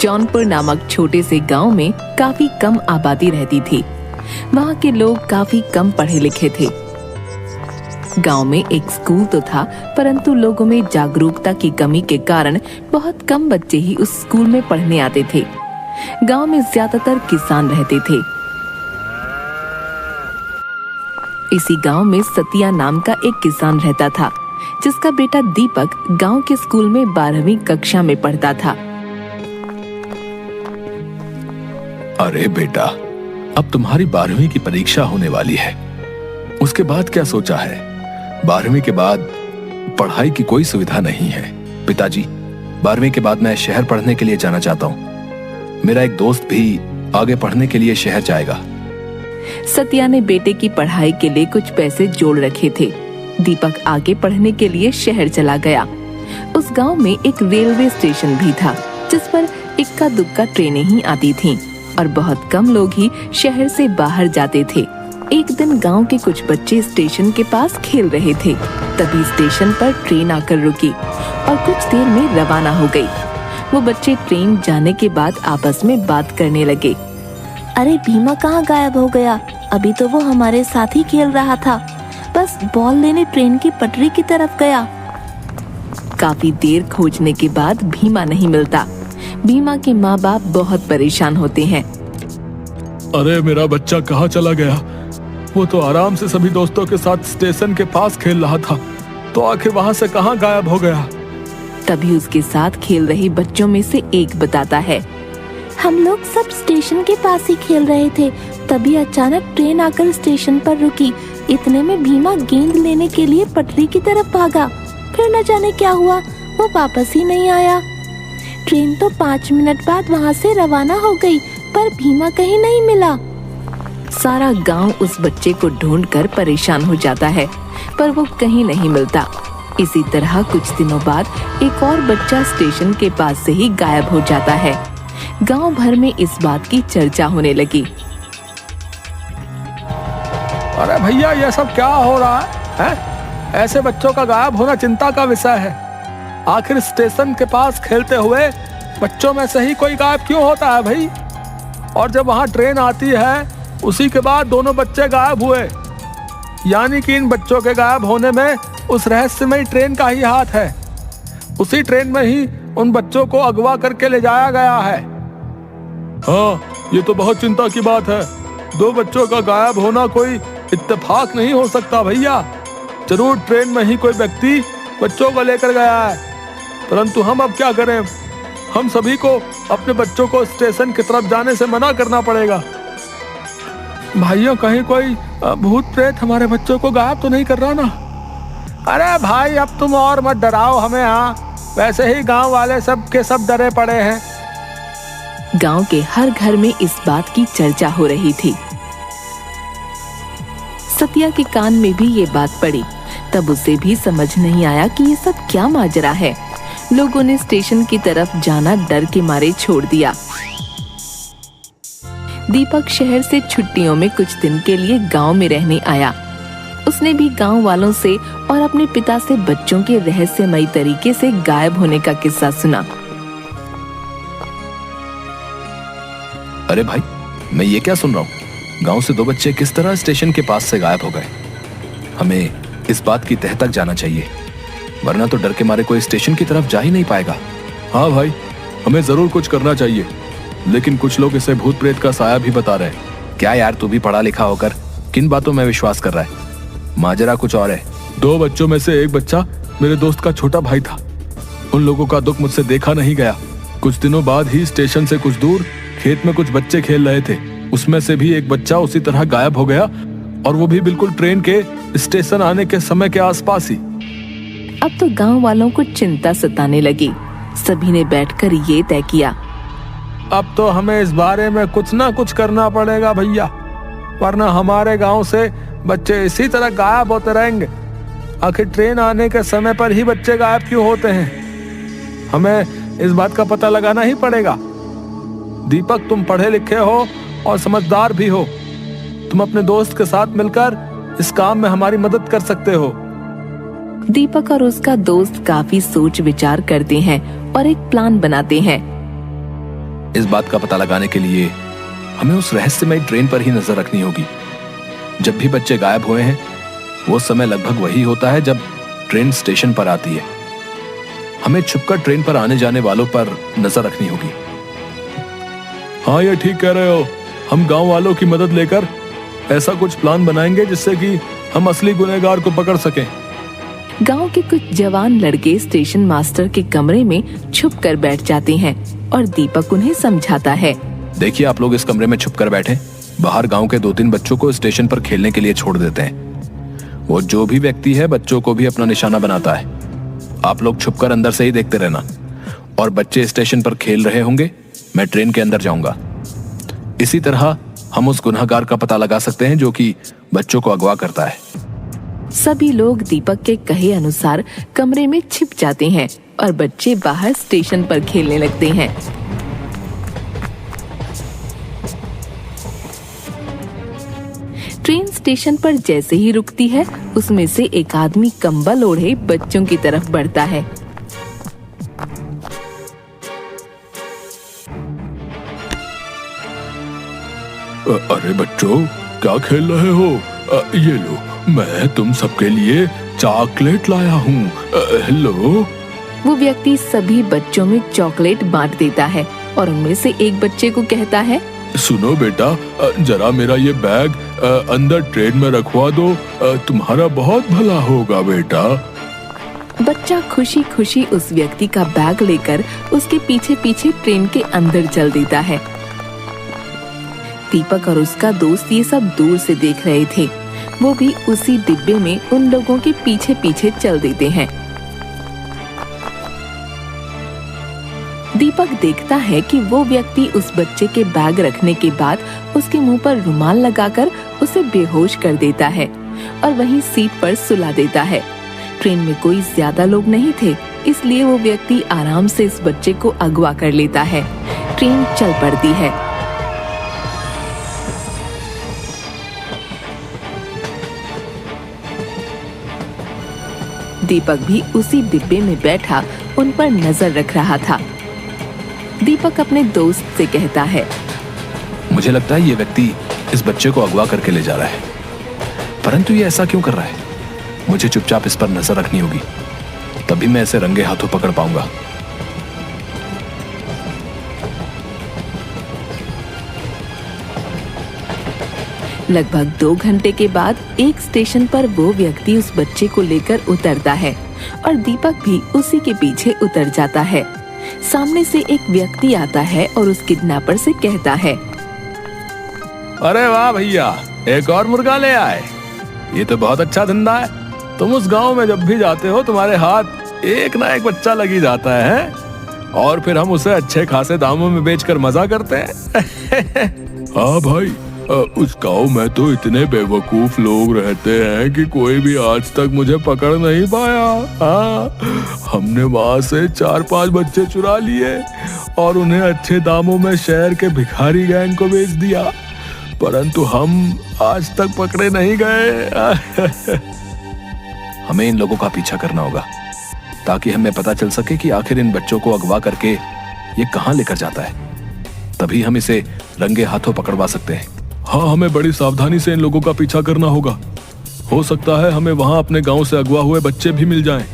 जौनपुर नामक छोटे से गांव में काफी कम आबादी रहती थी। वहां के लोग काफी कम पढ़े लिखे थे। गांव में एक स्कूल तो था, परंतु लोगों में जागरूकता की कमी के कारण बहुत कम बच्चे ही उस स्कूल में पढ़ने आते थे। गांव में ज्यादातर किसान रहते थे। इसी गांव में सतिया नाम का एक किसान रहता था, जिसका बेटा दीपक गांव के स्कूल में 12वीं कक्षा में पढ़ता था। अरे बेटा, अब तुम्हारी 12वीं की परीक्षा होने वाली है। उसके बाद क्या सोचा है? 12वीं के बाद पढ़ाई की कोई सुविधा नहीं है। पिताजी, 12वीं के बाद मैं शहर पढ़ने के लिए जाना चाहता हूँ। मेरा एक दोस्त भी आगे पढ़ने के लिए शहर जाएगा। सतिया ने बेटे की पढ़ाई के लिए कुछ पैसे जोड़ रखे थे। दीपक आगे पढ़ने के लिए शहर चला गया। उस गांव में एक रेलवे स्टेशन भी था, जिस पर इक्का दुक्का ट्रेनें ही आती थीं और बहुत कम लोग ही शहर से बाहर जाते थे। एक दिन गांव के कुछ बच्चे स्टेशन के पास खेल रहे थे। तभी स्टेशन पर ट्रेन आकर रुकी और कुछ देर में रवाना हो गई। वो बच्चे ट्रेन जाने के बाद आपस में बात करने लगे। अरे भीमा कहाँ गायब हो गया? अभी तो वो हमारे साथ ही खेल रहा था, बस बॉल लेने ट्रेन की पटरी की तरफ गया। काफी देर खोजने के बाद भीमा नहीं मिलता। भीमा के माँ बाप बहुत परेशान होते हैं। अरे मेरा बच्चा कहाँ चला गया? वो तो आराम से सभी दोस्तों के साथ स्टेशन के पास खेल रहा था, तो आखिर वहाँ से कहाँ गायब हो गया? तभी उसके साथ खेल रहे बच्चों में से एक बताता है, हम लोग सब स्टेशन के पास ही खेल रहे थे, तभी अचानक ट्रेन आकर स्टेशन पर रुकी। इतने में भीमा गेंद लेने के लिए पटरी की तरफ भागा, फिर न जाने क्या हुआ, वो वापस ही नहीं आया। ट्रेन तो 5 मिनट बाद वहाँ से रवाना हो गई, पर भीमा कहीं नहीं मिला। सारा गांव उस बच्चे को ढूंढकर परेशान हो जाता है, पर वो कहीं नहीं मिलता। इसी तरह कुछ दिनों बाद एक और बच्चा स्टेशन के पास से ही गायब हो जाता है। गांव भर में इस बात की चर्चा होने लगी। अरे भैया, ये सब क्या हो रहा है? ऐसे बच्चों का गायब होना चिंता का विषय है। आखिर स्टेशन के पास खेलते हुए बच्चों में से ही कोई गायब क्यों होता है भाई? और जब वहाँ ट्रेन आती है, उसी के बाद दोनों बच्चे गायब हुए, यानी कि इन बच्चों के गायब होने में उस रहस्यमयी ट्रेन का ही हाथ है। उसी ट्रेन में ही उन बच्चों को अगवा करके ले जाया गया है। हाँ, ये तो बहुत चिंता की बात है। 2 बच्चों का गायब होना कोई इत्तेफाक नहीं हो सकता भैया। जरूर ट्रेन में ही कोई व्यक्ति बच्चों को लेकर गया है, परंतु हम अब क्या करें? हम सभी को अपने बच्चों को स्टेशन की तरफ जाने से मना करना पड़ेगा। भाइयों, कहीं कोई भूत प्रेत हमारे बच्चों को गायब तो नहीं कर रहा ना? अरे भाई, अब तुम और मत डराओ हमें। हाँ, वैसे ही गांव वाले सब के सब डरे पड़े हैं। गांव के हर घर में इस बात की चर्चा हो रही थी। सतिया के कान में भी ये बात पड़ी। तब उसे भी समझ नहीं आया कि ये सब क्या माजरा है। लोगों ने स्टेशन की तरफ जाना डर के मारे छोड़ दिया। दीपक शहर से छुट्टियों में कुछ दिन के लिए गांव में रहने आया। उसने भी गांव वालों से और अपने पिता से बच्चों के रहस्यमयी तरीके से गायब होने का किस्सा सुना। अरे भाई, मैं ये क्या सुन रहा हूँ? गांव से 2 बच्चे किस तरह स्टेशन के पास से गायब हो गए? हमें इस बात की तह तक जाना चाहिए, वरना तो डर के मारे कोई स्टेशन की तरफ जा ही नहीं पाएगा। हाँ भाई, हमें जरूर कुछ करना चाहिए, लेकिन कुछ लोग इसे भूत प्रेत का साया भी बता रहे हैं। क्या यार, तू भी पढ़ा लिखा होकर किन बातों में विश्वास कर रहा है? माजरा कुछ और है। 2 बच्चों में से एक बच्चा मेरे दोस्त का छोटा भाई था। उन लोगों का दुख मुझसे देखा नहीं गया। कुछ दिनों बाद ही स्टेशन से कुछ दूर खेत में कुछ बच्चे खेल रहे थे। उसमें से भी एक बच्चा उसी तरह गायब हो गया, और वो भी बिल्कुल ट्रेन के स्टेशन आने के समय के आसपास ही। अब तो गांव वालों को चिंता सताने लगी। सभी ने बैठकर ये तय किया, अब तो हमें इस बारे में कुछ ना कुछ करना पड़ेगा भैया, वरना हमारे गांव से बच्चे इसी तरह गायब होते रहेंगे। आखिर ट्रेन आने के समय पर ही बच्चे गायब क्यों होते हैं? हमें इस बात का पता लगाना ही पड़ेगा। दीपक, तुम पढ़े लिखे हो और समझदार भी हो। तुम अपने दोस्त के साथ मिलकर इस काम में हमारी मदद कर सकते हो। दीपक और उसका दोस्त काफी सोच विचार करते हैं और एक प्लान बनाते हैं। इस बात का पता लगाने के लिए हमें उस रहस्यमय ट्रेन पर ही नजर रखनी होगी। जब भी बच्चे गायब हुए हैं वो समय लगभग वही होता है जब ट्रेन स्टेशन पर आती है। हमें छुपकर ट्रेन पर आने जाने वालों पर नजर रखनी होगी। हाँ, ये ठीक कह रहे हो। हम गांव वालों की मदद लेकर ऐसा कुछ प्लान बनाएंगे जिससे कि हम असली गुनहगार को पकड़ सकें। गांव के कुछ जवान लड़के स्टेशन मास्टर के कमरे में छुपकर बैठ जाते हैं और दीपक उन्हें समझाता है। देखिए, आप लोग इस कमरे में छुपकर बैठे, बाहर गांव के 2-3 बच्चों को स्टेशन पर खेलने के लिए छोड़ देते हैं। वो जो भी व्यक्ति है बच्चों को भी अपना निशाना बनाता है। आप लोग छुपकर अंदर से ही देखते रहना, और बच्चे स्टेशन पर खेल रहे होंगे, मैं ट्रेन के अंदर जाऊंगा। इसी तरह हम उस गुनहगार का पता लगा सकते हैं जो कि बच्चों को अगवा करता है। सभी लोग दीपक के कहे अनुसार कमरे में छिप जाते हैं और बच्चे बाहर स्टेशन पर खेलने लगते हैं। ट्रेन स्टेशन पर जैसे ही रुकती है, उसमें से एक आदमी कंबल ओढ़े बच्चों की तरफ बढ़ता है। अरे बच्चों, क्या खेल रहे हो? ये लो, मैं तुम सबके लिए चॉकलेट लाया हूँ। हेलो। वो व्यक्ति सभी बच्चों में चॉकलेट बांट देता है और उनमें से एक बच्चे को कहता है, सुनो बेटा, जरा मेरा ये बैग अंदर ट्रेन में रखवा दो, तुम्हारा बहुत भला होगा बेटा। बच्चा खुशी खुशी उस व्यक्ति का बैग लेकर उसके पीछे पीछे ट्रेन के अंदर चल देता है। दीपक और उसका दोस्त ये सब दूर से देख रहे थे। वो भी उसी डिब्बे में उन लोगों के पीछे पीछे चल देते हैं। दीपक देखता है कि वो व्यक्ति उस बच्चे के बैग रखने के बाद उसके मुंह पर रुमाल लगाकर उसे बेहोश कर देता है और वहीं सीट पर सुला देता है। ट्रेन में कोई ज्यादा लोग नहीं थे, इसलिए वो व्यक्ति आराम से इस बच्चे को अगवा कर लेता है। ट्रेन चल पड़ती है। दीपक भी उसी डिब्बे में बैठा उन पर नजर रख रहा था। दीपक अपने दोस्त से कहता है, मुझे लगता है ये व्यक्ति इस बच्चे को अगवा करके ले जा रहा है, परंतु ये ऐसा क्यों कर रहा है? मुझे चुपचाप इस पर नजर रखनी होगी, तभी मैं इसे रंगे हाथों पकड़ पाऊंगा। लगभग 2 घंटे के बाद एक स्टेशन पर वो व्यक्ति उस बच्चे को लेकर उतरता है और दीपक भी उसी के पीछे उतर जाता है। सामने से एक व्यक्ति आता है और उस किडनैपर से कहता है, अरे वाह भैया, एक और मुर्गा ले आए। ये तो बहुत अच्छा धंधा है। तुम उस गांव में जब भी जाते हो तुम्हारे हाथ एक ना एक बच्चा लगी जाता है, और फिर हम उसे अच्छे खासे दामों में बेचकर मजा करते हैं। हाँ भाई, उस गांव में तो इतने बेवकूफ लोग रहते हैं कि कोई भी आज तक मुझे पकड़ नहीं पाया। हाँ, हमने वहां से 4-5 बच्चे चुरा लिए और उन्हें अच्छे दामों में शहर के भिखारी गैंग को बेच दिया, परंतु हम आज तक पकड़े नहीं गए। हमें इन लोगों का पीछा करना होगा ताकि हमें पता चल सके कि आखिर इन बच्चों को अगवा करके ये कहां लेकर जाता है। तभी हम इसे रंगे हाथों पकड़वा सकते हैं। हाँ, हमें बड़ी सावधानी से इन लोगों का पीछा करना होगा। हो सकता है हमें वहां अपने गांव से अगवा हुए बच्चे भी मिल जाएं।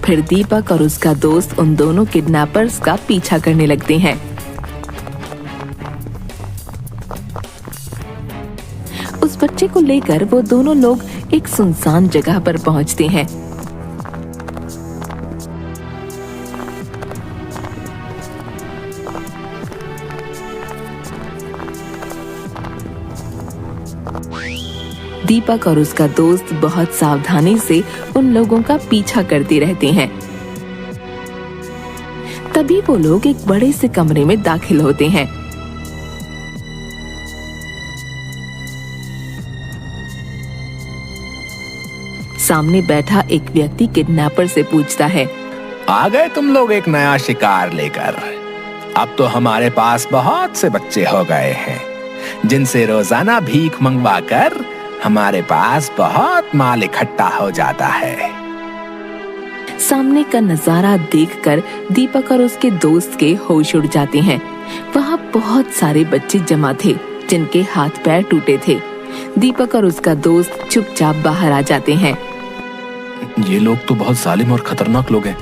फिर दीपक और उसका दोस्त उन दोनों किडनैपर्स का पीछा करने लगते हैं। उस बच्चे को लेकर वो दोनों लोग एक सुनसान जगह पर पहुंचते हैं। दीपक और उसका दोस्त बहुत सावधानी से उन लोगों का पीछा करते रहते हैं। तभी वो लोग एक बड़े से कमरे में दाखिल होते हैं। सामने बैठा एक व्यक्ति किडनैपर से पूछता है, आ गए तुम लोग एक नया शिकार लेकर? अब तो हमारे पास बहुत से बच्चे हो गए हैं जिनसे रोजाना भीख मंगवा कर हमारे पास बहुत माल इकट्ठा हो जाता है। सामने का नजारा देखकर दीपक और उसके दोस्त के होश उड़ जाते हैं। वहाँ बहुत सारे बच्चे जमा थे जिनके हाथ पैर टूटे थे। दीपक और उसका दोस्त चुपचाप बाहर आ जाते हैं। ये लोग तो बहुत जालिम और खतरनाक लोग हैं।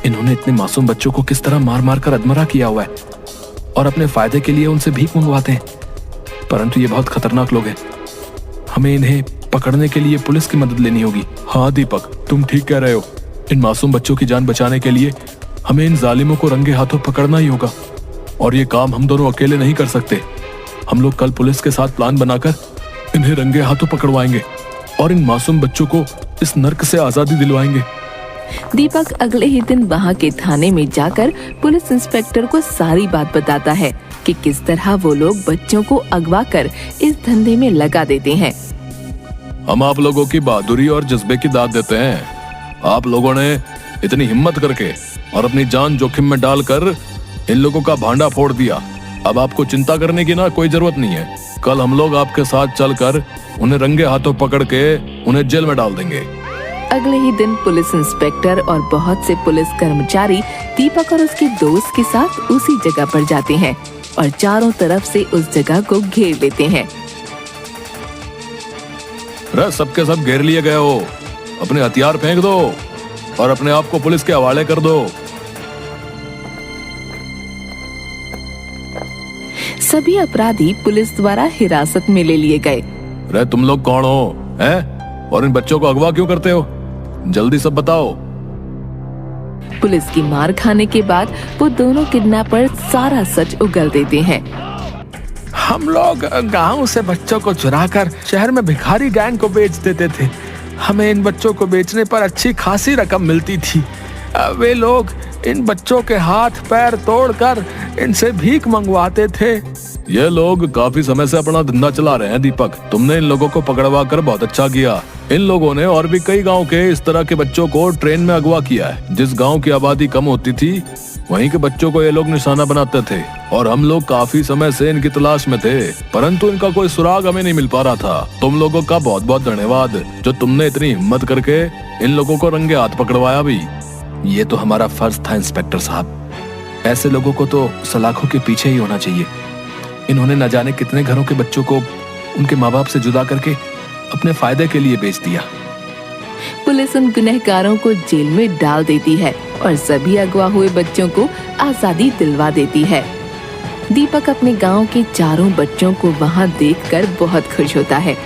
इन्होंने इतने मासूम बच्चों को किस तरह मार मार कर अधमरा किया हुआ है और अपने फायदे के लिए उनसे भीख मंगवाते हैं। परंतु ये बहुत खतरनाक लोग हैं। हमें इन्हें पकड़ने के लिए पुलिस की मदद लेनी होगी। हाँ दीपक, तुम ठीक कह रहे हो। इन मासूम बच्चों की जान बचाने के लिए हमें इन जालिमों को रंगे हाथों पकड़ना ही होगा। और ये काम हम दोनों अकेले नहीं कर सकते। हम लोग कल पुलिस के साथ प्लान बनाकर इन्हें रंगे हाथों पकड़वाएंगे और इन मासूम बच्चों को इस नर्क से आजादी दिलवाएंगे। दीपक अगले ही दिन वहाँ के थाने में जाकर पुलिस इंस्पेक्टर को सारी बात बताता है कि किस तरह वो लोग बच्चों को अगवा कर इस धंधे में लगा देते हैं। हम आप लोगों की बहादुरी और जज्बे की दाद देते हैं। आप लोगों ने इतनी हिम्मत करके और अपनी जान जोखिम में डालकर इन लोगों का भांडा फोड़ दिया। अब आपको चिंता करने की ना कोई जरूरत नहीं है। कल हम लोग आपके साथ चलकर उन्हें रंगे हाथों पकड़ के उन्हें जेल में डाल देंगे। अगले ही दिन पुलिस इंस्पेक्टर और बहुत से पुलिस कर्मचारी दीपक और उसके दोस्त के साथ उसी जगह पर जाते हैं और चारों तरफ से उस जगह को घेर लेते हैं। सबके सब घेर लिए गए हो। अपने हथियार फेंक दो और अपने आप को पुलिस के हवाले कर दो। सभी अपराधी पुलिस द्वारा हिरासत में ले लिए गए। तुम लोग कौन हो हैं? और इन बच्चों को अगवा क्यों करते हो? जल्दी सब बताओ। पुलिस की मार खाने के बाद वो दोनों किडनैपर सारा सच उगल देते हैं। हम लोग गांव से बच्चों को चुराकर शहर में भिखारी गैंग को बेच देते थे। हमें इन बच्चों को बेचने पर अच्छी खासी रकम मिलती थी। वे लोग इन बच्चों के हाथ पैर तोड़कर इनसे भीख मंगवाते थे। ये लोग काफी समय से अपना धंधा चला रहे हैं दीपक। तुमने इन लोगों को पकड़वा कर बहुत अच्छा किया। इन लोगों ने और भी कई गांव के इस तरह के बच्चों को ट्रेन में अगवा किया है। जिस गांव की आबादी कम होती थी वहीं के बच्चों को ये लोग निशाना बनाते थे और हम लोग काफी समय से इनकी तलाश में थे, परंतु इनका कोई सुराग हमें नहीं मिल पा रहा था। तुम लोगों का बहुत बहुत धन्यवाद जो तुमने इतनी हिम्मत करके इन लोगों को रंगे हाथ पकड़वाया भी। ये तो हमारा फर्ज था इंस्पेक्टर साहब। ऐसे लोगों को तो सलाखों के पीछे ही होना चाहिए। इन्होंने न जाने कितने घरों के बच्चों को उनके माँ बाप से जुदा करके अपने फायदे के लिए बेच दिया। पुलिस उन गुनहगारों को जेल में डाल देती है और सभी अगवा हुए बच्चों को आजादी दिलवा देती है। दीपक अपने गांव के चारों बच्चों को वहां देखकर बहुत खुश होता है।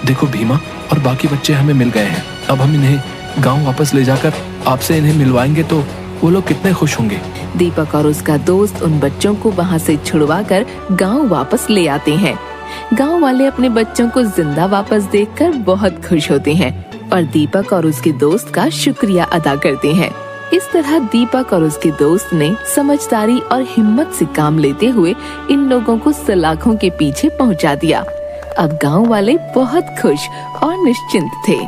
देखो भीमा और बाकी बच्चे हमें मिल गए हैं। अब हम इन्हें गांव वापस ले जाकर आपसे इन्हें मिलवाएंगे तो वो लोग कितने खुश होंगे। दीपक और उसका दोस्त उन बच्चों को वहां से छुड़वाकर गांव वापस ले आते हैं। गांव वाले अपने बच्चों को जिंदा वापस देखकर बहुत खुश होते हैं और दीपक और उसके दोस्त का शुक्रिया अदा करते हैं। इस तरह दीपक और उसके दोस्त ने समझदारी और हिम्मत से काम लेते हुए इन लोगों को सलाखों के पीछे पहुंचा दिया। अब गांव वाले बहुत खुश और निश्चिंत थे।